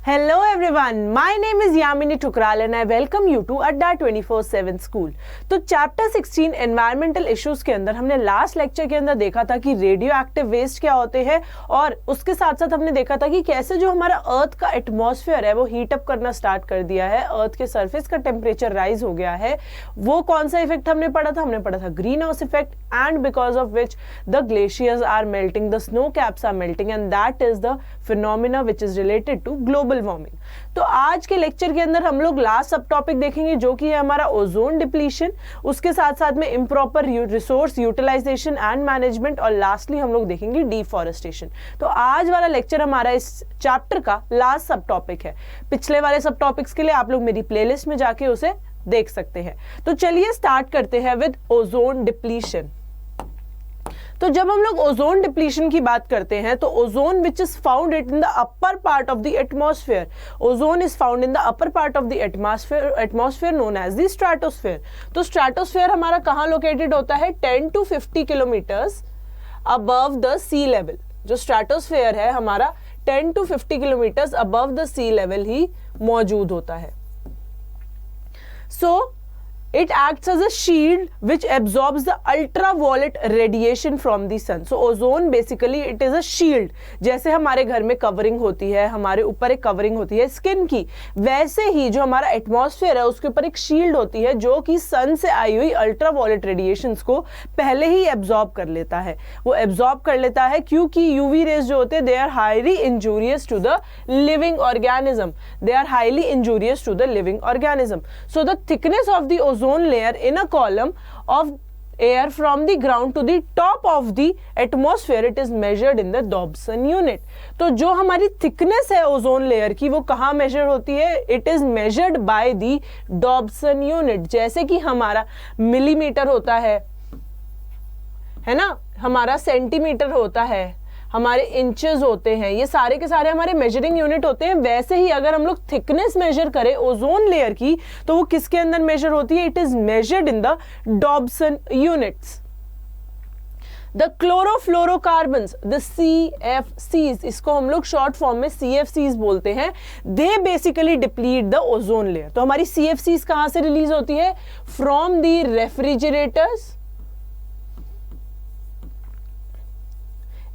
Hello everyone, my name is Yamini Tukral and I welcome you to Adda 24/7 School। तो chapter 16 environmental issues के अंदर हमने last lecture के अंदर देखा था कि रेडियो एक्टिव वेस्ट क्या होते हैं और उसके साथ साथ हमने देखा था कि कैसे जो हमारा अर्थ का एटमॉस्फेयर है वो हीट अप करना स्टार्ट कर दिया है, अर्थ के सरफेस का टेम्परेचर राइज हो गया है। वो कौन सा इफेक्ट हमने पढ़ा था? हमने पढ़ा था green house effect and because of which the glaciers are melting, the snow caps are melting and that is the phenomena which is related to global warming. तो आज के लेक्चर के अंदर हम लोग लास्ट सब टॉपिक देखेंगे जो कि है हमारा ओजोन डिप्लीशन, उसके साथ साथ में improper resource utilisation and management और लास्टली हम लोग देखेंगे डिफॉरेस्टेशन। तो आज वाला लेक्चर हमारा इस चैप्टर का लास्ट सब टॉपिक है। पिछले वाले सब टॉपिक्स के लिए आप लोग मेरी प्लेलिस्ट में जाके उसे देख सकते हैं। तो चलिए स्टार्ट करते हैं विद ओजोन डिप्लीशन। तो जब हम लोग ओजोन डिप्लीशन की बात करते हैं तो ozone which is found it in the upper part of the atmosphere, ozone is found in the upper part of the atmosphere known as the stratosphere. तो स्ट्रेटोस्फेयर हमारा कहाँ लोकेटेड होता है? 10 to 50 kilometres above the sea level. जो stratosphere है हमारा 10 to 50 kilometres above the sea level ही मौजूद होता है। सो it acts as a shield which absorbs the ultraviolet radiation from the sun. So ozone basically it is a shield। जैसे हमारे घर में कवरिंग होती है, हमारे ऊपर एक कवरिंग होती है स्किन की, वैसे ही जो हमारा एटमॉस्फेयर है उसके ऊपर एक शील्ड होती है जो कि सन से आई हुई अल्ट्रावायलेट रेडिएशंस को पहले ही एब्जॉर्ब कर लेता है। वो एब्जॉर्ब कर लेता है क्योंकि यूवी रेज जो होते हैं they are highly injurious to the living organism, they are highly injurious to the living organism. So the thickness of the ozone layer in a column of air from the ground to the top of the atmosphere it is measured in the Dobson unit। तो जो हमारी thickness है ozone layer की वो कहाँ major होती है? It is measured by the Dobson unit. जैसे कि हमारा मिलीमीटर होता है ना, हमारा सेंटीमीटर होता है, हमारे इंचेस होते हैं, ये सारे के सारे हमारे मेजरिंग यूनिट होते हैं। वैसे ही अगर हम लोग थिकनेस मेजर करें ओजोन लेयर की तो वो किसके अंदर मेजर होती है? It is measured in the Dobson units. The chlorofluorocarbons, the CFCs, इसको हम लोग शॉर्ट फॉर्म में CFCs बोलते हैं, दे basically deplete the ozone layer. तो हमारी CFCs कहां से रिलीज होती है? From the refrigerators,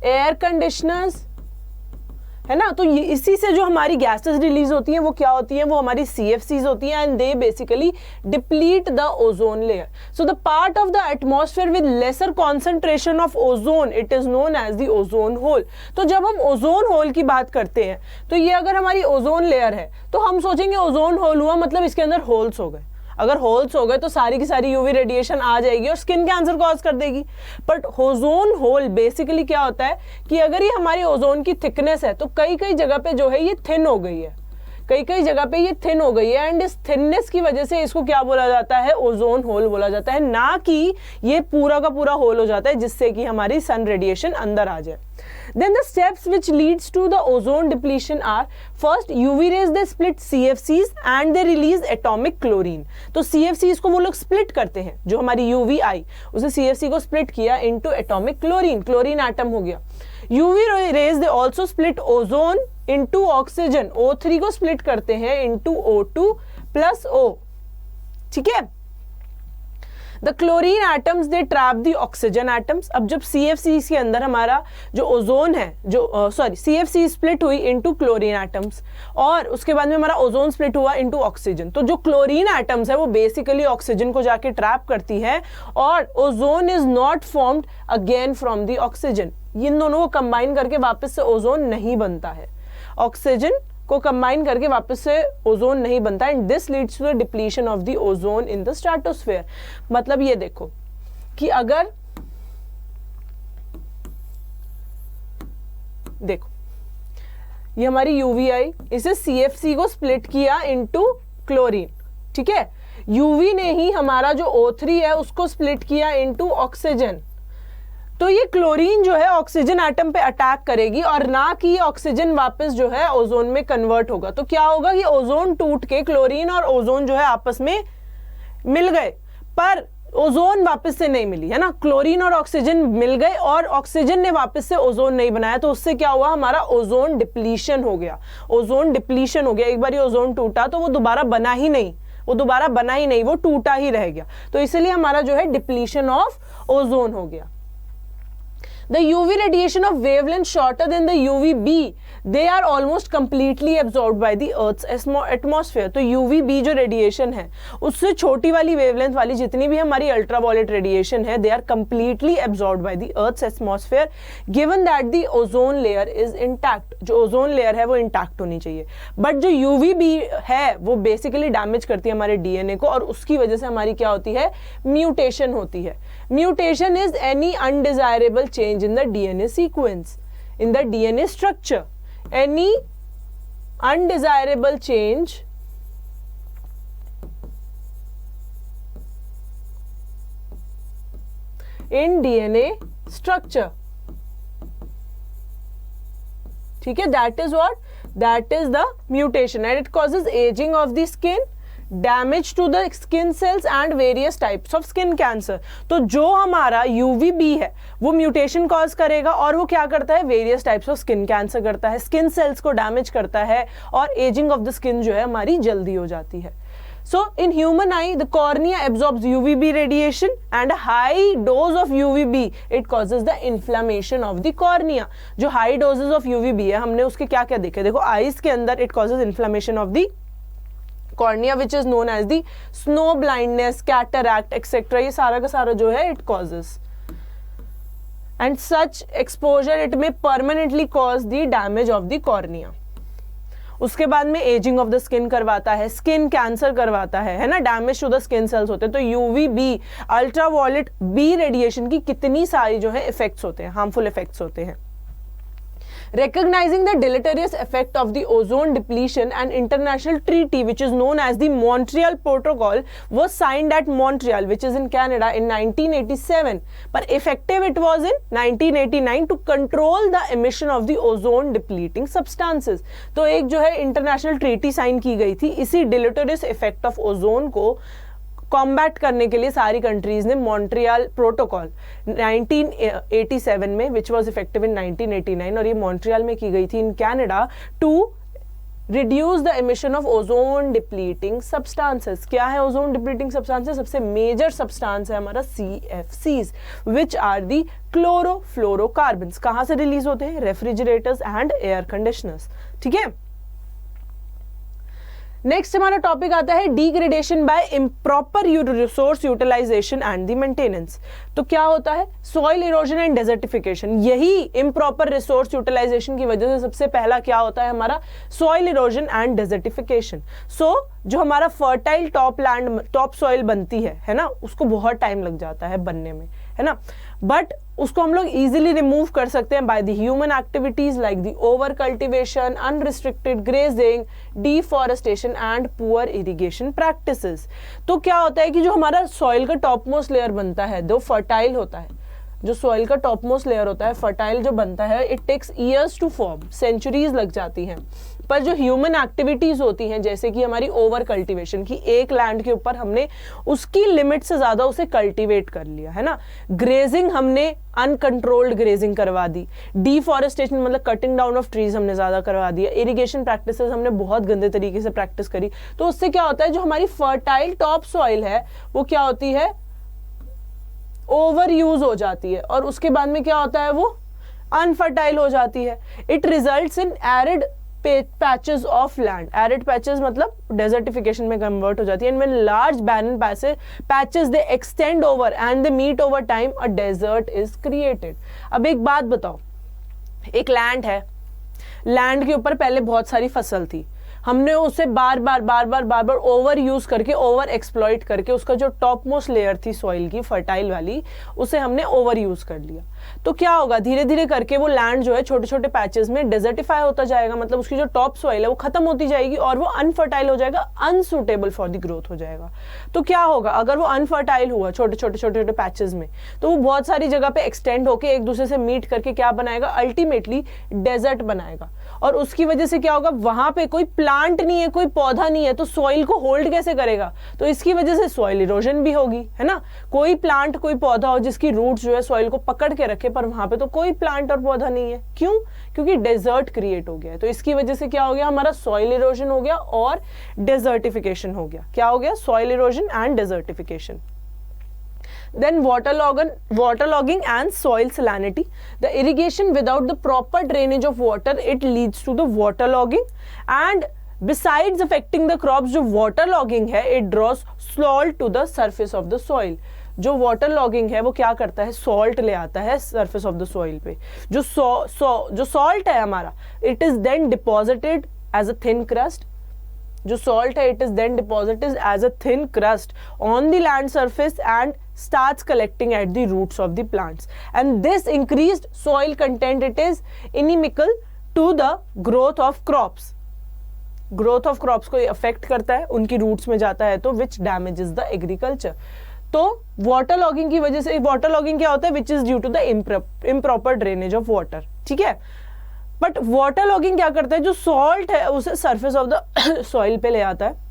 air conditioners, है ना। तो इसी से जो हमारी गैसेस रिलीज होती हैं वो क्या होती हैं? वो हमारी CFCs होती हैं and they basically deplete the ozone layer. So the part of the atmosphere with lesser concentration of ozone it is known as the ozone hole. तो जब हम ओजोन होल की बात करते हैं तो ये अगर हमारी ओजोन लेयर है तो हम सोचेंगे ओजोन होल हुआ मतलब इसके अंदर होल्स हो गए। अगर होल्स हो गए तो सारी की सारी यूवी रेडिएशन आ जाएगी और स्किन कैंसर कॉज कर देगी। बट ओजोन होल बेसिकली क्या होता है कि अगर ये हमारी ओजोन की थिकनेस है तो कई कई जगह पे जो है ये थिन हो गई है, कई कई जगह पे ये थिन हो गई है एंड इस थिननेस की वजह से इसको क्या बोला जाता है? ओजोन होल बोला जाता है, ना कि ये पूरा का पूरा होल हो जाता है जिससे कि हमारी सन रेडिएशन अंदर आ जाए। Then the steps which leads to the ozone depletion are first UV rays they split CFCs and they release atomic chlorine। तो CFCs को वो लोग स्प्लिट करते हैं, जो हमारी UV आई उसे CFC को स्प्लिट किया into atomic chlorine, chlorine atom हो गया। UV rays they also split ozone into oxygen, O3 को स्प्लिट करते हैं into O2 plus O, ठीक है। The chlorine atoms they trap the oxygen atoms. अब जब CFC के अंदर हमारा जो ओजोन है, जो CFC स्प्लिट हुई इनटू क्लोरीन एटम्स और उसके बाद में हमारा ओजोन स्प्लिट हुआ इनटू ऑक्सीजन। तो जो क्लोरीन एटम्स है वो बेसिकली ऑक्सीजन को जाके ट्रैप करती है और ozone is not formed again from the oxygen. इन दोनों को कंबाइन करके वापस से ओजोन नहीं बनता है, ऑक्सीजन को कंबाइन करके वापस से ओजोन नहीं बनता and this leads to the depletion of the ozone in the stratosphere. मतलब ये देखो कि अगर देखो ये हमारी यूवी आई, इसे CFC को स्प्लिट किया इनटू क्लोरीन, ठीक है। यूवी ने ही हमारा जो O3 है उसको स्प्लिट किया इनटू ऑक्सीजन। तो ये क्लोरीन जो है ऑक्सीजन एटम पे अटैक करेगी और ना कि ऑक्सीजन वापस जो है ओजोन में कन्वर्ट होगा। तो क्या होगा कि ओजोन टूट के क्लोरीन और ओजोन जो है आपस में मिल गए, पर ओजोन वापस से नहीं मिली, है ना, क्लोरीन और ऑक्सीजन मिल गए और ऑक्सीजन ने वापस से ओजोन नहीं बनाया, तो उससे क्या हुआ, हमारा ओजोन डिप्लीशन हो गया, ओजोन डिप्लीशन हो गया। एक बार ये ओजोन टूटा तो वो दोबारा बना ही नहीं, वो टूटा ही रह गया, तो इसलिए हमारा जो है डिप्लीशन ऑफ ओजोन हो गया। The UV radiation of wavelength shorter than the UVB, they are almost completely absorbed by the Earth's atmosphere. तो UVB जो रेडिएशन है उससे छोटी वाली वेवलेंथ वाली जितनी भी हमारी अल्ट्रावायलेट रेडिएशन है, they are completely absorbed by the Earth's atmosphere, given that the ozone layer is intact. जो ओजोन लेयर है वो इंटैक्ट होनी चाहिए, बट जो UVB है वो बेसिकली डैमेज करती है हमारे DNA को, और उसकी वजह से हमारी क्या होती है, म्यूटेशन होती है। Mutation is any undesirable change in the DNA sequence, in the DNA structure. Any undesirable change in DNA structure. ठीक है, that is what? That is the mutation, and it causes aging of the skin, damage to the skin cells and various types of skin cancer. तो जो हमारा UVB है वो mutation cause करेगा और वो क्या करता है, various types of skin cancer करता है, स्किन सेल्स को डैमेज करता है और एजिंग ऑफ द स्किन जो है हमारी जल्दी हो जाती है। So in human eye, the cornea absorbs UVB radiation and a high dose of UVB, it causes the inflammation of the cornea. जो high doses of UVB है, हमने उसके क्या क्या देखे, देखो आईज के अंदर it causes inflammation of the cornea, which is known as the snow blindness, cataract, etc. ये सारा का सारा जो है it causes, and such exposure it may permanently cause the damage of the cornea. उसके बाद में एजिंग ऑफ द स्किन करवाता है, स्किन कैंसर करवाता है ना, damage to the skin cells होते हैं। तो UVB अल्ट्रावायलेट बी रेडिएशन की कितनी सारी जो है इफेक्ट्स होते हैं, हार्मफुल इफेक्ट्स होते हैं। Recognizing the deleterious effect of the ozone depletion, an international treaty which is known as the Montreal Protocol was signed at Montreal, which is in Canada, in 1987. But effective it was in 1989 to control the emission of the ozone depleting substances. तो एक जो है international treaty sign की गई थी इसी deleterious effect of ozone को combat करने के लिए सारी कंट्रीज ने मॉन्ट्रियल प्रोटोकॉल 1987 में, विच वाज इफेक्टिव इन 1989, और ये मॉन्ट्रियल में की गई थी in Canada to reduce the emission of ozone depleting substances. क्या है ओजोन डिप्लीटिंग सब्सटेंसेस? सबसे मेजर सब्सटेंस है हमारा CFCs, which are the chlorofluorocarbons. कहां से रिलीज होते हैं? Refrigerators and air conditioners. ठीक है, नेक्स्ट हमारा टॉपिक आता है degradation by improper resource utilisation and the maintenance. तो क्या होता है? Soil erosion and desertification. यही इम्प्रॉपर रिसोर्स यूटिलाइजेशन की वजह से सबसे पहला क्या होता है हमारा? Soil erosion and desertification. So जो हमारा फर्टाइल टॉप सॉइल बनती है ना, उसको बहुत टाइम लग जाता है बनने में, है ना, बट उसको हम लोग इजीली रिमूव कर सकते हैं by the human activities like the over cultivation, unrestricted grazing, deforestation and poor irrigation practices. तो क्या होता है कि जो हमारा सॉइल का टॉप मोस्ट लेयर बनता है, जो फर्टाइल होता है, जो सॉइल का टॉप मोस्ट लेयर होता है, फर्टाइल जो बनता है, it takes years to form, centuries लग जाती हैं। पर जो ह्यूमन एक्टिविटीज होती हैं, जैसे कि हमारी ओवर कल्टीवेशन की, एक लैंड के ऊपर हमने उसकी लिमिट से ज्यादा उसे कल्टीवेट कर लिया, है ना, ग्रेजिंग हमने अनकंट्रोल्ड ग्रेजिंग करवा दी, डिफॉरेस्टेशन मतलब कटिंग डाउन ऑफ ट्रीज हमने ज्यादा करवा दिया, इरिगेशन प्रैक्टिसेस हमने बहुत गंदे तरीके से प्रैक्टिस करी। तो उससे क्या होता है, जो हमारी फर्टाइल टॉप सॉइल है वो क्या होती है? ओवर यूज हो जाती है, और उसके बाद में क्या होता है? वो अनफर्टाइल हो जाती है। It results in arid patches of land. Arid patches मतलब डेजर्टिफिकेशन में कन्वर्ट हो जाती है। And when large barren patches they extend over and they meet over time, a desert is created. अब एक बात बताओ, एक लैंड है, लैंड के ऊपर पहले बहुत सारी फसल थी, हमने उसे बार बार ओवर यूज करके, ओवर एक्सप्लॉइट करके, उसका जो टॉप मोस्ट लेयर थी सॉइल की फर्टाइल वाली, उसे हमने ओवर यूज कर लिया। तो क्या होगा, धीरे धीरे करके वो लैंड जो है छोटे छोटे पैचेस में डेजर्टिफाई होता जाएगा, मतलब उसकी जो टॉप सॉइल है वो खत्म होती जाएगी और वो अनफर्टाइल हो जाएगा, अनसूटेबल फॉर द ग्रोथ हो जाएगा। तो क्या होगा, अगर वो अनफर्टाइल हुआ छोटे छोटे पैचेस में, तो वो बहुत सारी जगह पे एक्सटेंड होके एक दूसरे से मीट करके क्या बनाएगा, अल्टीमेटली डेजर्ट बनाएगा। और उसकी वजह से क्या होगा, वहां पे कोई प्लांट नहीं है, कोई पौधा नहीं है, तो सॉइल को होल्ड कैसे करेगा, तो इसकी वजह से सॉइल इरोजन भी होगी, है ना। कोई प्लांट कोई पौधा हो जिसकी रूट्स जो है सॉइल को पकड़ के रखे, पर वहां पे तो कोई प्लांट और पौधा नहीं है, क्यों, क्योंकि डेजर्ट क्रिएट हो गया है। तो इसकी वजह से क्या हो गया, हमारा सॉइल इरोजन हो गया और डेजर्टिफिकेशन हो गया। क्या हो गया, soil erosion and desertification. Then waterlogging and soil salinity. The irrigation without the proper drainage of water, it leads to the waterlogging, and besides affecting the crops, जो waterlogging है, it draws salt to the surface of the soil. जो water logging है वो क्या करता है, salt ले आता है सरफेस ऑफ द सॉइल पे। जो जो सॉल्ट है हमारा, it is then deposited as a thin crust. जो सॉल्ट है it is then deposited as a thin crust on the land surface and starts collecting at the roots of the plants, and this increased soil content, it is inimical to the growth of crops. growth of crops को affect करता है, उनकी roots में जाता है, तो which damages the agriculture. तो water logging की वजह से, वाटर लॉगिंग क्या होता है, which is due to the improper drainage of water, ठीक है। बट वाटर लॉगिंग क्या करता है, जो सॉल्ट है उसे सरफेस ऑफ द सॉइल पे ले आता है,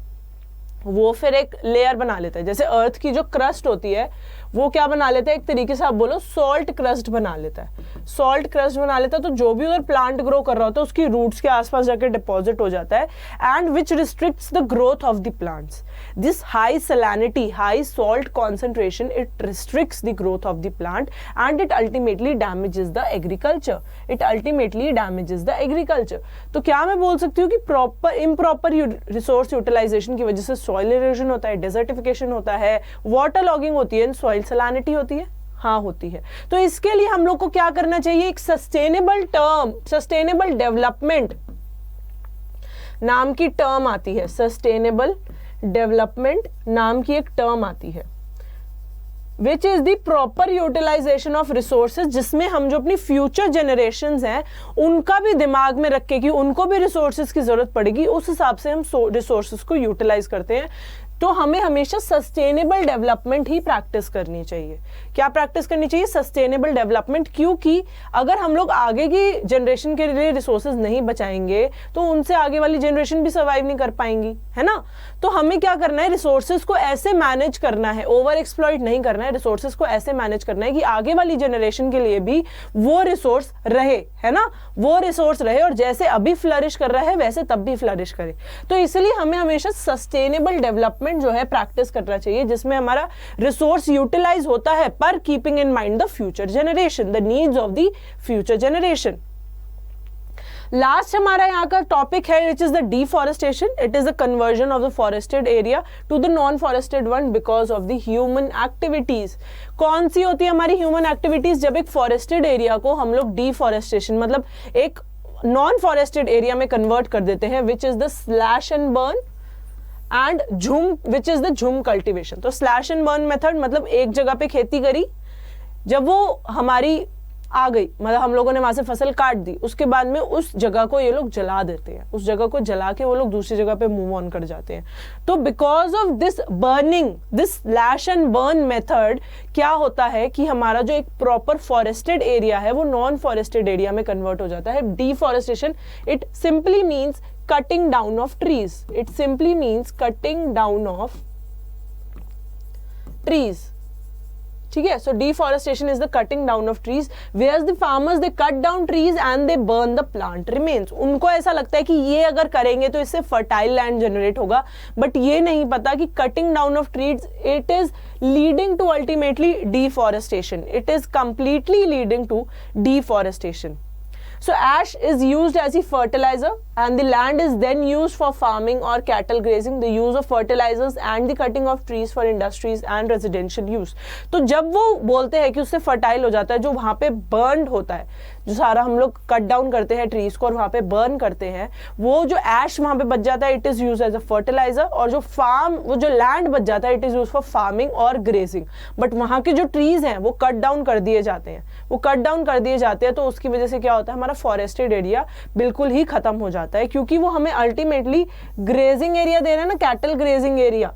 वो फिर एक लेयर बना लेता है। जैसे अर्थ की जो क्रस्ट होती है वो क्या बना लेता है, एक तरीके से आप बोलो सॉल्ट क्रस्ट बना लेता है। सॉल्ट क्रस्ट बना लेता है, तो जो भी उधर प्लांट ग्रो कर रहा होता है उसकी रूट्स के आसपास जाकर डिपॉजिट हो जाता है, and which restricts the growth of the plants. This high salinity, high salt concentration, it restricts the growth of the plant and it ultimately damages the agriculture. It ultimately damages the agriculture. तो क्या मैं बोल सकती हूँ कि proper improper resource utilisation की वजह से सॉइल इरोजन होता है, डेजर्टिफिकेशन होता है, वाटर लॉगिंग होती है, सॉइल सैलिनिटी होती है, हाँ होती है। तो इसके लिए हम लोग को क्या करना चाहिए, एक सस्टेनेबल टर्म, सस्टेनेबल डेवलपमेंट नाम की टर्म आती है, सस्टेनेबल डेवलपमेंट नाम की एक टर्म आती है, which is the proper utilisation of resources, जिसमें हम जो अपनी फ्यूचर जनरेशंस हैं उनका भी दिमाग में रख के कि उनको भी रिसोर्सेज की जरूरत पड़ेगी, उस हिसाब से हम रिसोर्सेज को यूटिलाइज करते हैं। तो हमें हमेशा सस्टेनेबल डेवलपमेंट ही प्रैक्टिस करनी चाहिए। क्या प्रैक्टिस करनी चाहिए, सस्टेनेबल डेवलपमेंट, क्योंकि अगर हम लोग आगे की जनरेशन के लिए रिसोर्सेज नहीं बचाएंगे तो उनसे आगे वाली जनरेशन भी सर्वाइव नहीं कर पाएंगी, है ना। तो हमें क्या करना है, रिसोर्सेज को ऐसे मैनेज करना है, ओवर एक्सप्लॉइट नहीं करना है, रिसोर्सेज को ऐसे मैनेज करना है कि आगे वाली जनरेशन के लिए भी वो रिसोर्स रहे, है ना, वो रिसोर्स रहे, और जैसे अभी फ्लरिश कर रहा है वैसे तब भी फ्लरिश करे। तो इसलिए हमें हमेशा सस्टेनेबल डेवलपमेंट जो है प्रैक्टिस करना चाहिए, जिसमें हमारा रिसोर्स यूटिलाइज होता है पर keeping in mind the future generation, the needs of the future generation. Last हमारा यहाँ का टॉपिक है which is the deforestation. It is the conversion of the forested area to the non forested one because of the human activities. कौन सी होती है हमारी human activities, जब एक फॉरेस्टेड एरिया को हम लोग डिफॉरेस्टेशन मतलब एक नॉन फॉरेस्टेड एरिया में कन्वर्ट कर देते हैं, विच is the slash and burn and झूम, विच इज द झूम कल्टिवेशन। तो स्लैश एंड बर्न मेथड मतलब एक जगह पे खेती करी, जब वो हमारी आ गई, मतलब हम लोगों ने वहां से फसल काट दी, उसके बाद में उस जगह को ये लोग जला देते हैं, उस जगह को जला के वो लोग दूसरी जगह पे मूव ऑन कर जाते हैं। तो because of this burning, this slash and burn method, क्या होता है कि हमारा जो एक प्रॉपर फॉरेस्टेड एरिया है वो नॉन फॉरेस्टेड एरिया में कन्वर्ट हो जाता है। Deforestation it simply means cutting down of trees. It simply means cutting down of trees. ठीक है, so deforestation is the cutting down of trees, whereas the farmers they cut down trees and they burn the plant remains. उनको ऐसा लगता है कि ये अगर करेंगे तो इससे fertile land generate होगा, but ये नहीं पता कि cutting down of trees it is leading to ultimately deforestation. It is completely leading to deforestation. So ash is used as a fertilizer, and the land is then used for farming or cattle grazing, the use of fertilizers and the cutting of trees for industries and residential use. तो जब वो बोलते हैं कि उससे fertile हो जाता है, जो वहाँ पे बर्न होता है, जो सारा हम लोग कट डाउन करते हैं ट्रीज को और वहाँ पे बर्न करते हैं, वो जो ऐश वहाँ पे बच जाता है, it is use as a fertiliser, और जो फार्म, वो जो लैंड बच जाता है, it is use for farming और ग्रेजिंग. बट वहाँ के जो ट्रीज हैं वो कट डाउन कर दिए जाते हैं, वो कट डाउन कर दिए जाते हैं, तो उसकी वजह से क्या होता है, हमारा फॉरेस्टेड एरिया बिल्कुल ही खत्म हो जाता है, क्योंकि वो हमें अल्टीमेटली ग्रेजिंग एरिया दे रहा है ना, cattle grazing area,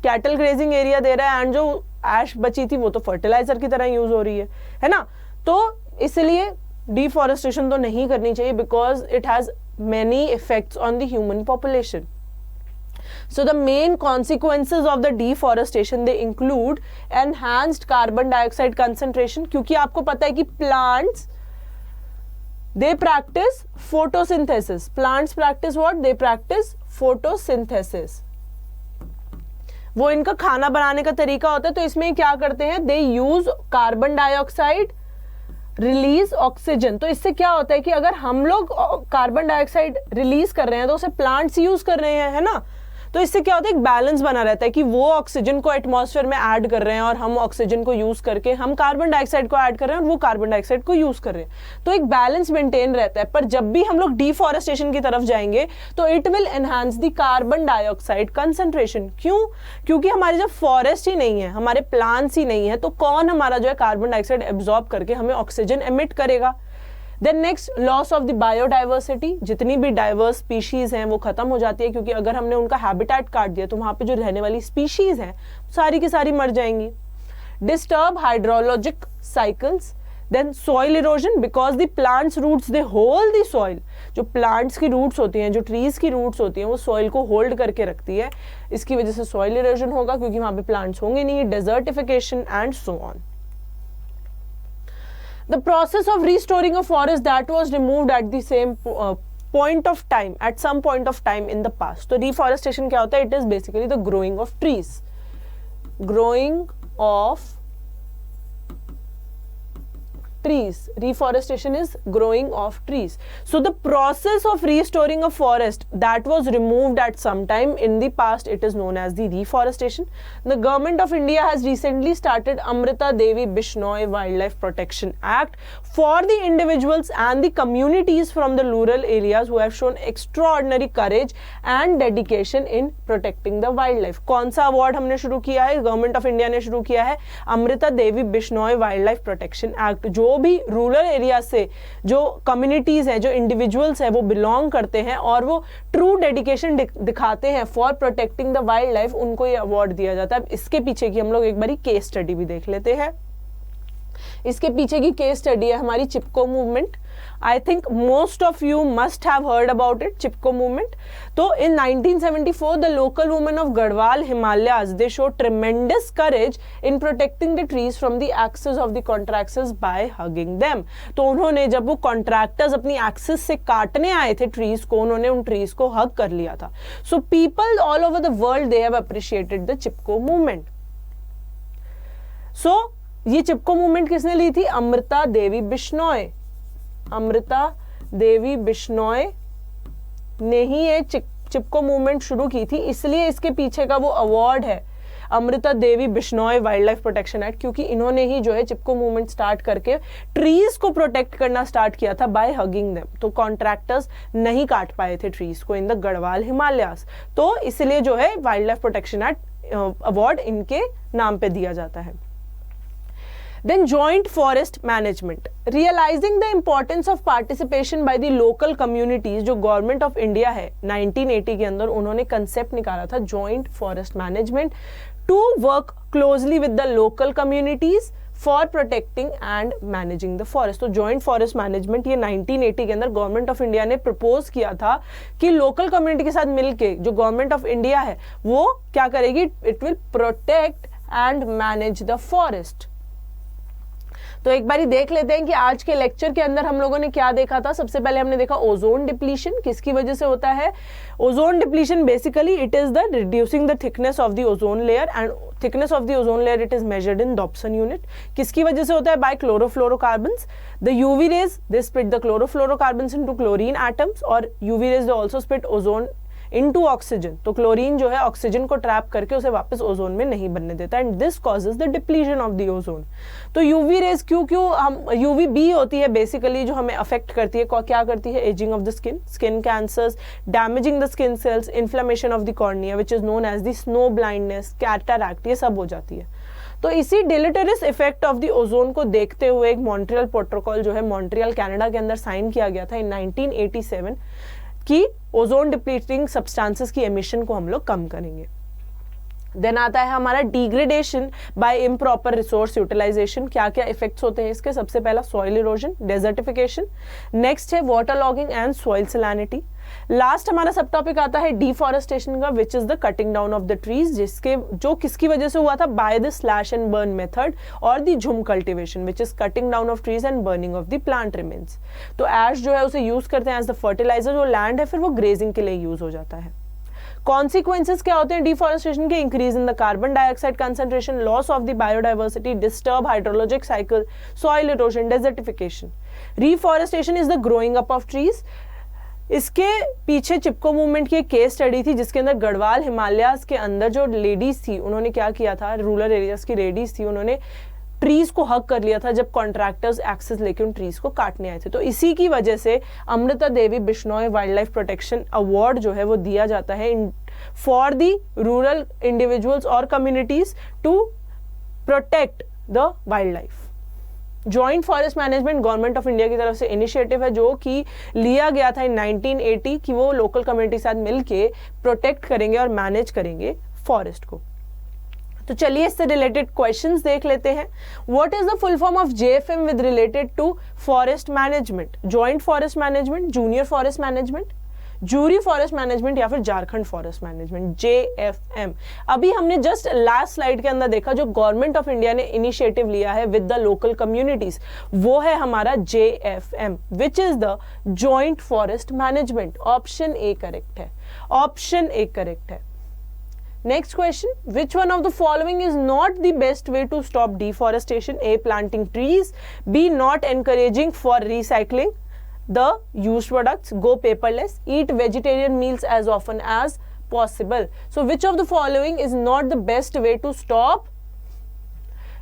cattle grazing area दे रहा है, एंड जो ऐश बची थी वो तो फर्टिलाइजर की तरह यूज हो रही है ना. तो इसलिए डिफॉरेस्टेशन तो नहीं करनी चाहिए, because it has many effects on the human population. So the main consequences of the deforestation, they include enhanced carbon dioxide concentration, क्योंकि आपको पता है कि plants they practice photosynthesis. Plants practice what? They practice photosynthesis. वो इनका खाना बनाने का तरीका होता है, तो इसमें क्या करते हैं, they use carbon dioxide, release oxygen. तो इससे क्या होता है कि अगर हम लोग कार्बन डाइऑक्साइड रिलीज कर रहे हैं तो उसे प्लांट्स यूज कर रहे हैं, है ना. तो इससे क्या होता है, एक बैलेंस बना रहता है कि वो ऑक्सीजन को एटमॉस्फेयर में ऐड कर रहे हैं और हम ऑक्सीजन को यूज करके हम कार्बन डाइऑक्साइड को ऐड कर रहे हैं और वो कार्बन डाइऑक्साइड को यूज कर रहे हैं. तो एक बैलेंस मेंटेन रहता है. पर जब भी हम लोग डिफॉरेस्टेशन की तरफ जाएंगे तो it will enhance the carbon dioxide concentration. क्यों? क्योंकि हमारे जब फॉरेस्ट ही नहीं है, हमारे प्लांट्स ही नहीं है, तो कौन हमारा जो है कार्बन डाइऑक्साइड एब्जॉर्ब करके हमें ऑक्सीजन एमिट करेगा. Then next, loss of the biodiversity. जितनी भी डाइवर्स स्पीशीज हैं वो खत्म हो जाती है, क्योंकि अगर हमने उनका हैबिटेट काट दिया तो वहां पे जो रहने वाली स्पीशीज हैं सारी की सारी मर जाएंगी. Disturb hydrologic cycles. Then soil erosion, because the plants roots they hold the soil. जो प्लांट्स की रूट्स होती हैं, जो ट्रीज की रूट्स होती हैं, वो सॉइल को होल्ड करके रखती है. इसकी वजह से सॉइल इरोजन होगा, क्योंकि वहां पे प्लांट्स होंगे नहीं. Desertification and so on. The process of restoring a forest that was removed at the same point of time, at some point of time in the past. तो deforestation क्या होता है? It is basically the growing of trees. Growing of trees. Reforestation is growing of trees. So the process of restoring a forest that was removed at some time in the past, it is known as the reforestation. The government of India has recently started Amrita Devi Bishnoi Wildlife Protection Act for the individuals and the communities from the rural areas who have shown extraordinary courage and dedication in protecting the wildlife. कौन सा award हमने शुरू किया है? Government of India ने शुरू किया है Amrita Devi Bishnoi wild life protection act. जो भी रूरल एरिया से जो कम्युनिटीज हैं, जो इंडिविजुअल्स हैं, वो बिलोंग करते हैं और वो ट्रू डेडिकेशन दिखाते हैं for protecting the wild life, उनको ये अवार्ड दिया जाता है. इसके पीछे की हम लोग एक बारी केस स्टडी भी देख लेते हैं. इसके पीछे की केस स्टडी है हमारी Chipko movement. I think most of you must have heard about it, Chipko movement. तो in 1974 the local women of Garhwal Himalayas they show tremendous courage in protecting the trees from the access of the contractors by hugging them. तो उन्होंने, जब वो contractors अपनी access से काटने आए थे ट्रीज को, उन्होंने उन ट्रीज को हग कर लिया था. So people all over the world they have appreciated the Chipko movement. So ये चिपको मूवमेंट किसने ली थी? अमृता देवी बिश्नोई. अमृता देवी बिश्नोई ने ही ये चिपको मूवमेंट शुरू की थी, इसलिए इसके पीछे का वो अवार्ड है Amrita Devi Bishnoi wild life protection act, क्योंकि इन्होंने ही जो है चिपको मूवमेंट स्टार्ट करके ट्रीज को प्रोटेक्ट करना स्टार्ट किया था बाय हगिंग देम. तो कॉन्ट्रैक्टर्स नहीं काट पाए थे ट्रीज को इन द गढ़वाल हिमालयास, तो इसलिए जो है wild life protection act award इनके नाम पे दिया जाता है. Then joint forest management. Realizing the importance of participation by the local communities, जो गवर्नमेंट ऑफ इंडिया है 1980 के अंदर उन्होंने कंसेप्ट निकाला था joint forest management to work closely with the local communities for protecting and managing the forest. तो joint forest management ये 1980 के अंदर गवर्नमेंट ऑफ इंडिया ने प्रपोज किया था कि लोकल कम्युनिटी के साथ मिलके जो गवर्नमेंट ऑफ इंडिया है वो क्या करेगी? It will protect and manage the forest. तो एक बारी देख लेते हैं कि आज के लेक्चर के अंदर हम लोगों ने क्या देखा था। सबसे पहले हमने देखा ओजोन डिप्लीशन किसकी वजह से होता है। Ozone depletion basically it is the reducing the thickness of the ozone layer and thickness of the ozone layer it is measured in Dobson unit. किसकी वजह से होता है? By chlorofluorocarbons. The UV rays they split the chlorofluorocarbons into chlorine atoms और UV rays they also split ozone into oxygen. तो chlorine जो है oxygen को ट्रैप करके उसे वापस ओजोन में नहीं बनने देता and this causes the depletion of the ozone. तो यूवी रेज क्यों हम यूवी बी होती है बेसिकली जो हमें अफेक्ट करती है, क्या करती है? Ageing of the skin cancers, damaging the skin cells, inflammation of the cornea which is known as the snow blindness, cataract, ये सब हो जाती है। तो इसी deleterious effect of the ozone को देखते हुए एक मॉन्ट्रियल प्रोटोकॉल जो है मॉन्ट्रियल कनाडा के अंदर साइन किया गया था इन 1987 कि ओजोन डिप्लीटिंग सब्सटेंसेस की एमिशन को हम लोग कम करेंगे। देन आता है हमारा degradation by improper resource utilisation. क्या क्या इफेक्ट्स होते हैं इसके? सबसे पहला सॉइल इरोजन, डेजर्टिफिकेशन, नेक्स्ट है water logging and soil salinity. Last हमारा सब टॉपिक आता है डिफॉरेस्टेशन का which is the cutting down of the trees, जो किसकी वजह से हुआ था? By the slash and burn method और द झुम cultivation which is cutting down of trees and burning of the plant remains. तो एश जो है उसे यूज करते हैं एज द फर्टिलाइजर, जो लैंड है फिर वो ग्रेजिंग के लिए यूज हो जाता है। कॉन्सिक्वेंसेस क्या होते हैं डिफॉरेस्टेशन के? Increase in the carbon dioxide concentration, loss of the biodiversity, disturb hydrologic cycle, soil erosion, desertification. Reforestation is the growing up of trees. इसके पीछे चिपको मूवमेंट की एक केस स्टडी थी जिसके अंदर गढ़वाल हिमालयाज के अंदर जो लेडीज थी उन्होंने क्या किया था, रूरल एरियाज की लेडीज थी, उन्होंने ट्रीज को हक कर लिया था जब कॉन्ट्रैक्टर्स एक्सेस लेके उन ट्रीज को काटने आए थे। तो इसी की वजह से Amrita Devi Bishnoi wild life protection award जो है वो दिया जाता है फॉर द रूरल इंडिविजुअल्स और communities to protect the wild life. Joint forest management government of India की तरफ से इनिशिएटिव है जो कि लिया गया था इन 1980 कि वो लोकल कम्युनिटी के साथ मिलके प्रोटेक्ट करेंगे और मैनेज करेंगे फॉरेस्ट को। तो चलिए इससे रिलेटेड क्वेश्चंस देख लेते हैं। What is the full form of JFM with related to forest management? Joint forest management, junior forest management, jury forest management या फिर झारखंड फॉरेस्ट मैनेजमेंट, जेएफएम। अभी हमने जस्ट लास्ट स्लाइड के अंदर देखा जो गवर्नमेंट ऑफ इंडिया ने इनिशिएटिव लिया है विद द लोकल कम्युनिटीज, वो है हमारा JFM which is the joint forest management. Option A correct है, ऑप्शन ए करेक्ट है। Next question, which one of the following is not the best way to stop deforestation? A, planting trees, B, not encouraging for recycling the used products, go paperless, eat vegetarian meals as often as possible. So which of the following is not the best way to stop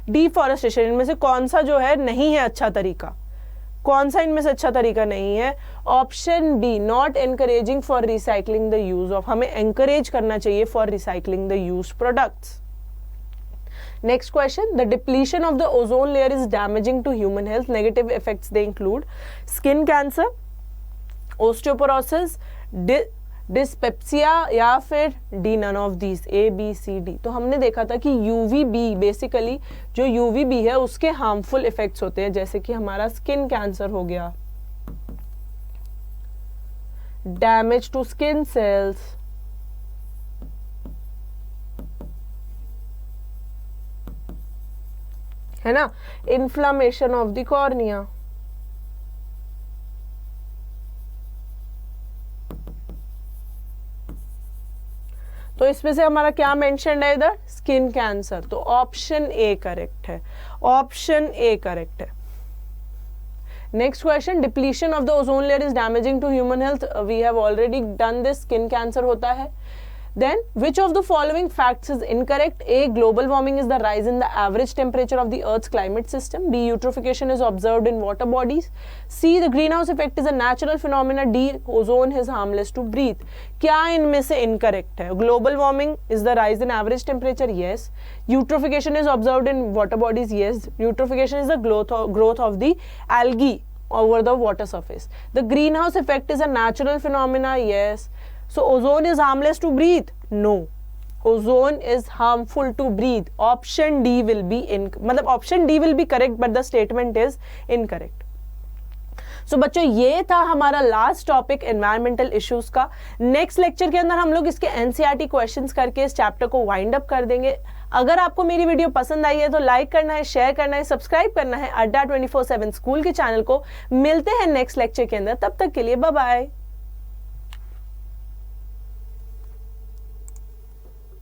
deforestation? इनमें से कौन सा जो है नहीं है अच्छा तरीका? कौन सा इनमें से अच्छा तरीका नहीं है? Option B, not encouraging for recycling the use of. हमें एनकरेज करना चाहिए for recycling the use products. Next question, the depletion of the ozone layer is damaging to human health. Negative effects they include skin cancer, osteoporosis, dyspepsia या फिर D, none of these, A B C D. तो हमने देखा था कि UVB basically जो UVB है उसके हार्मफुल इफेक्ट्स होते हैं जैसे कि हमारा स्किन कैंसर हो गया, डैमेज टू स्किन सेल्स, है ना, इन्फ्लामेशन ऑफ द कॉर्निया। तो इसमें से हमारा क्या मेंशन है इधर? Skin cancer. तो ऑप्शन ए करेक्ट है, ऑप्शन ए करेक्ट है। Next question, depletion of the ozone layer is damaging to human health. We have already done this, skin cancer होता है। Then, which of the following facts is incorrect? A, global warming is the rise in the average temperature of the Earth's climate system. B, eutrophication is observed in water bodies. C, the greenhouse effect is a natural phenomena. D, ozone is harmless to breathe. क्या इनमें से incorrect है? Global warming is the rise in average temperature. Yes. Eutrophication is observed in water bodies. Yes. Eutrophication is the growth of the algae over the water surface. The greenhouse effect is a natural phenomena. Yes. So ozone is harmless to breathe? No. Ozone is harmful to breathe. Option D will be मतलब option D will be correct but the statement is incorrect. So बच्चों ये था हमारा last topic environmental issues का। Next lecture के अंदर हम लोग इसके एनसीईआरटी क्वेश्चंस करके इस चैप्टर को वाइंड अप कर देंगे। अगर आपको मेरी वीडियो पसंद आई है तो लाइक करना है, शेयर करना है, सब्सक्राइब करना है अड्डा 24/7 स्कूल के चैनल को। मिलते हैं नेक्स्ट लेक्चर के अंदर, तब तक के लिए बाय बाय।